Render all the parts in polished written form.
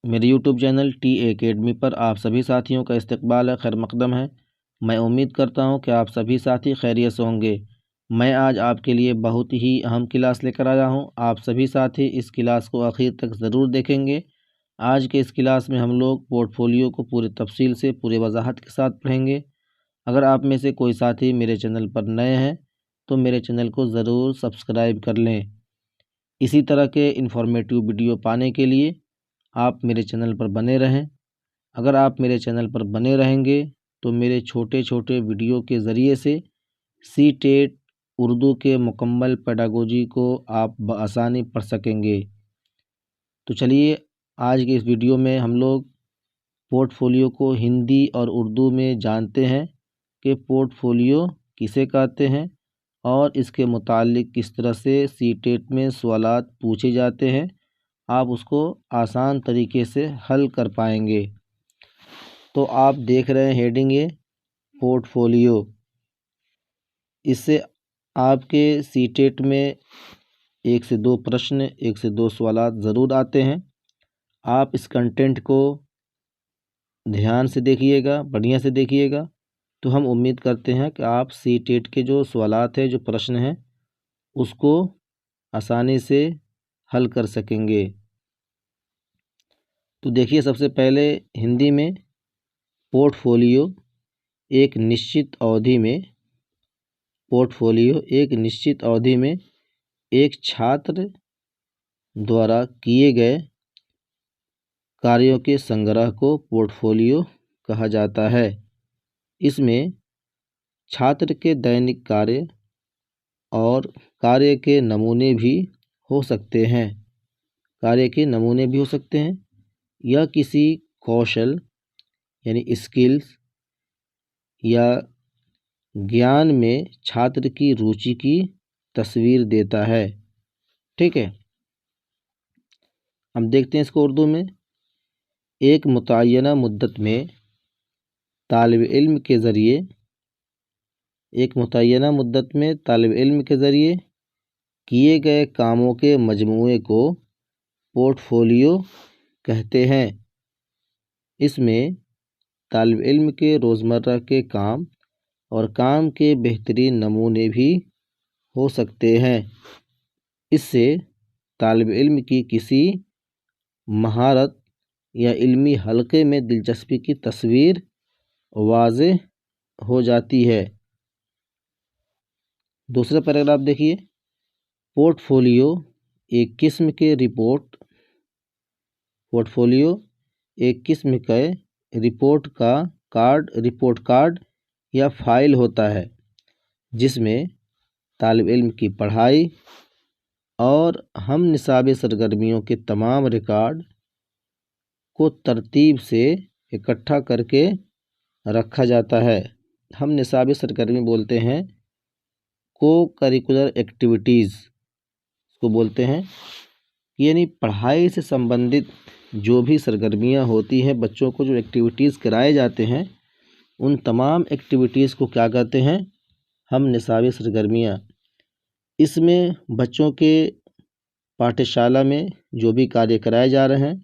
میرے YouTube channel T A academy پر آپ سبھی ساتھیوں کا استقبال ہے، خیر مقدم ہے۔ میں امید کرتا ہوں کہ آپ سبھی ساتھی خیریت سے ہوں گے۔ میں آج آپ کے لیے بہت ہی اہم کلاس لے کر آیا ہوں۔ آپ سبھی ساتھی اس کلاس کو آخر تک ضرور دیکھیں گے۔ آج کے اس کلاس میں ہم لوگ پورٹ فولیو کو پوری تفصیل سے پورے وضاحت کے ساتھ پڑھیں گے۔ اگر آپ میں سے کوئی ساتھی میرے چینل پر نئے ہیں تو میرے چینل کو ضرور سبسکرائب کر لیں۔ اسی طرح کے انفارمیٹیو ویڈیو پانے کے لیے آپ میرے چینل پر بنے رہیں۔ اگر آپ میرے چینل پر بنے رہیں گے تو میرے چھوٹے چھوٹے ویڈیو کے ذریعے سے سی ٹیٹ اردو کے مکمل پیڈاگوجی کو آپ بآسانی پڑھ سکیں گے۔ تو چلیے آج کے اس ویڈیو میں ہم لوگ پورٹ فولیو کو ہندی اور اردو میں جانتے ہیں کہ پورٹ فولیو کسے کہتے ہیں اور اس کے متعلق کس طرح سے سی ٹیٹ میں سوالات پوچھے جاتے ہیں، آپ اس کو آسان طریقے سے حل کر پائیں گے۔ تو آپ دیکھ رہے ہیں ہیڈنگ ہے پورٹ فولیو۔ اس سے آپ کے سی ٹیٹ میں 1 سے 2 پرشن، 1 سے 2 سوالات ضرور آتے ہیں۔ آپ اس کنٹینٹ کو دھیان سے دیکھیے گا، بڑھیا سے دیکھیے گا، تو ہم امید کرتے ہیں کہ آپ سی ٹیٹ کے جو سوالات ہیں، جو پرشن ہیں، اس کو آسانی سے حل کر سکیں گے۔ تو دیکھیے سب سے پہلے ہندی میں پورٹ فولیو ایک نشچت اودھی میں ایک چھاتر دوارا کیے گئے کاریوں کے سنگرہ کو پورٹ فولیو کہا جاتا ہے۔ اس میں چھاتر کے دینک کاریہ اور کاریہ کے نمونے بھی ہو سکتے ہیں یا کسی کوشل یعنی اسکلز یا گیان میں چھاتر کی روچی کی تصویر دیتا ہے۔ ٹھیک ہے، ہم دیکھتے ہیں اس کو اردو میں۔ ایک متعینہ مدت میں طالب علم کے ذریعے کیے گئے کاموں کے مجموعے کو پورٹ فولیو کہتے ہیں۔ اس میں طالب علم کے روزمرہ کے کام اور کام کے بہترین نمونے بھی ہو سکتے ہیں۔ اس سے طالب علم کی کسی مہارت یا علمی حلقے میں دلچسپی کی تصویر واضح ہو جاتی ہے۔ دوسرا پیراگراف دیکھیے، پورٹ فولیو ایک قسم کے رپورٹ کارڈ یا فائل ہوتا ہے جس میں طالب علم کی پڑھائی اور ہم نصابی سرگرمیوں کے تمام ریکارڈ کو ترتیب سے اکٹھا کر کے رکھا جاتا ہے۔ ہم نصابی سرگرمی بولتے ہیں کو کریکولر ایکٹیویٹیز کو بولتے ہیں، یعنی پڑھائی سے سمبندھت جو بھی سرگرمیاں ہوتی ہیں، بچوں کو جو ایکٹیویٹیز کرائے جاتے ہیں، ان تمام ایکٹیویٹیز کو کیا کہتے ہیں؟ ہم نصابی سرگرمیاں۔ اس میں بچوں کے پاٹھیہ شالا میں جو بھی کاریہ کرائے جا رہے ہیں،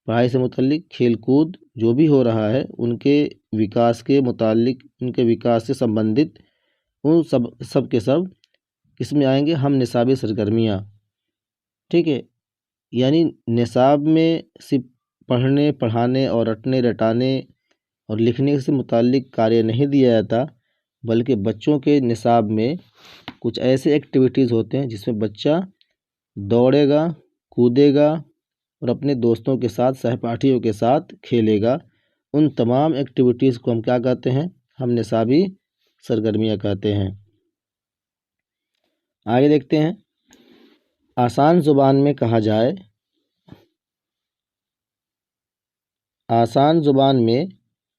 پڑھائی سے متعلق کھیل کود جو بھی ہو رہا ہے، ان کے وکاس کے متعلق، ان کے وکاس سے سمبندھت ان سب کے سب کس میں آئیں گے؟ ہم نصابی سرگرمیاں۔ ٹھیک ہے، یعنی نصاب میں صرف پڑھنے، پڑھانے اور رٹنے، رٹانے اور لکھنے سے متعلق کاریہ نہیں دیا جاتا، بلکہ بچوں کے نصاب میں کچھ ایسے ایکٹیویٹیز ہوتے ہیں جس میں بچہ دوڑے گا، کودے گا اور اپنے دوستوں کے ساتھ، سہپاٹھیوں کے ساتھ کھیلے گا۔ ان تمام ایکٹیویٹیز کو ہم کیا کہتے ہیں؟ ہم نصابی سرگرمیاں کہتے ہیں۔ آگے دیکھتے ہیں، آسان زبان میں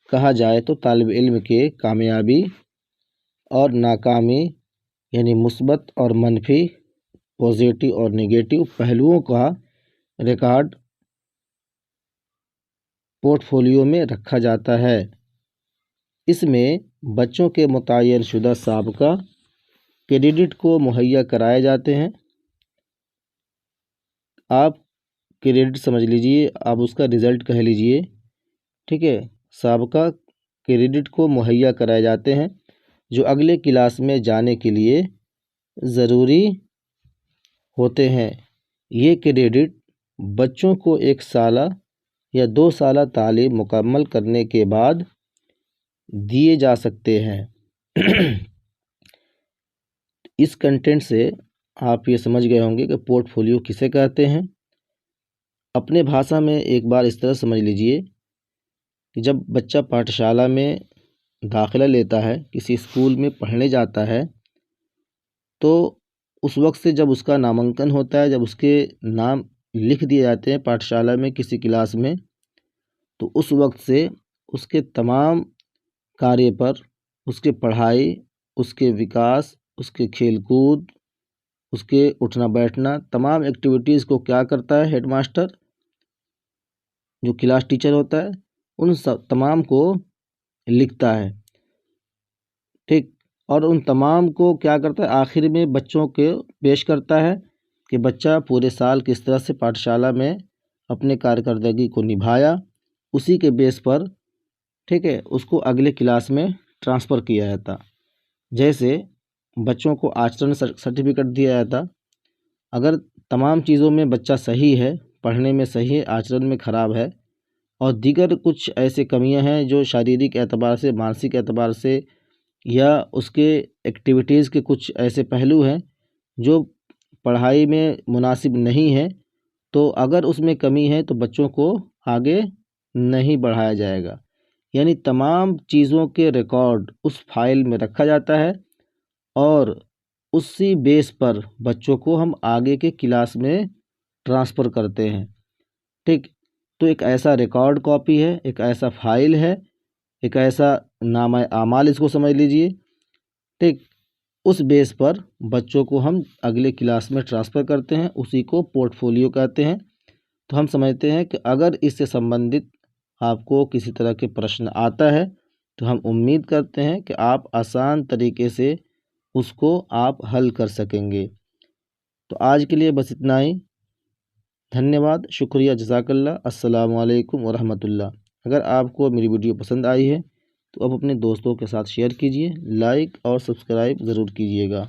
کہا جائے تو طالب علم کے کامیابی اور ناکامی یعنی مثبت اور منفی، پازیٹیو اور نیگیٹو پہلوؤں کا ریکارڈ پورٹ فولیو میں رکھا جاتا ہے۔ اس میں بچوں کے متعین شدہ سابقہ کریڈٹ کو مہیا کرائے جاتے ہیں۔ آپ کریڈٹ سمجھ لیجئے، آپ اس کا رزلٹ کہہ لیجئے، ٹھیک ہے، سابقہ کریڈٹ کو مہیا کرائے جاتے ہیں جو اگلے کلاس میں جانے کے لیے ضروری ہوتے ہیں۔ یہ کریڈٹ بچوں کو 1 سالہ یا 2 سالہ تعلیم مکمل کرنے کے بعد دیے جا سکتے ہیں۔ اس کنٹینٹ سے آپ یہ سمجھ گئے ہوں گے کہ پورٹ فولیو کسے کہتے ہیں۔ اپنے بھاشا میں ایک بار اس طرح سمجھ لیجئے کہ جب بچہ پاٹھشالہ میں داخلہ لیتا ہے، کسی اسکول میں پڑھنے جاتا ہے، تو اس وقت سے جب اس کا نامنکن ہوتا ہے، جب اس کے نام لکھ دیے جاتے ہیں پاٹھشالہ میں کسی کلاس میں، تو اس وقت سے اس کے تمام کاریہ پر، اس کے پڑھائی، اس کے وکاس، اس کے کھیل کود، اس کے اٹھنا بیٹھنا، تمام ایکٹیویٹیز کو کیا کرتا ہے ہیڈ ماسٹر جو کلاس ٹیچر ہوتا ہے، ان تمام کو لکھتا ہے، ٹھیک، اور ان تمام کو کیا کرتا ہے آخر میں بچوں کے پیش کرتا ہے کہ بچہ پورے سال کس طرح سے پاٹھشالہ میں اپنے کارکردگی کو نبھایا، اسی کے بیس پر، ٹھیک ہے، اس کو اگلے کلاس میں ٹرانسفر کیا جاتا۔ جیسے بچوں کو آچرن سرٹیفکیٹ دیا جاتا، اگر تمام چیزوں میں بچہ صحیح ہے، پڑھنے میں صحیح ہے، آچرن میں خراب ہے، اور دیگر کچھ ایسے کمیاں ہیں جو شاریرک اعتبار سے، مانسک اعتبار سے، یا اس کے ایکٹیویٹیز کے کچھ ایسے پہلو ہیں جو پڑھائی میں مناسب نہیں ہے، تو اگر اس میں کمی ہے تو بچوں کو آگے نہیں بڑھایا جائے گا۔ یعنی تمام چیزوں کے ریکارڈ اس فائل میں رکھا جاتا ہے، اور اسی بیس پر بچوں کو ہم آگے کے کلاس میں ٹرانسفر کرتے ہیں، ٹھیک۔ تو ایک ایسا ریکارڈ کاپی ہے، ایک ایسا فائل ہے، ایک ایسا نامہ اعمال اس کو سمجھ لیجئے، ٹھیک۔ اس بیس پر بچوں کو ہم اگلے کلاس میں ٹرانسفر کرتے ہیں، اسی کو پورٹ فولیو کہتے ہیں۔ تو ہم سمجھتے ہیں کہ اگر اس سے سمبندھت آپ کو کسی طرح کے پرشن آتا ہے تو ہم امید کرتے ہیں کہ آپ آسان طریقے سے اس کو آپ حل کر سکیں گے۔ تو آج کے لیے بس اتنا ہی، دھنیہ واد، شکریہ، جزاک اللہ، السلام علیکم ورحمۃ اللہ۔ اگر آپ کو میری ویڈیو پسند آئی ہے تو آپ اپنے دوستوں کے ساتھ شیئر کیجئے، لائک اور سبسکرائب ضرور کیجئے گا۔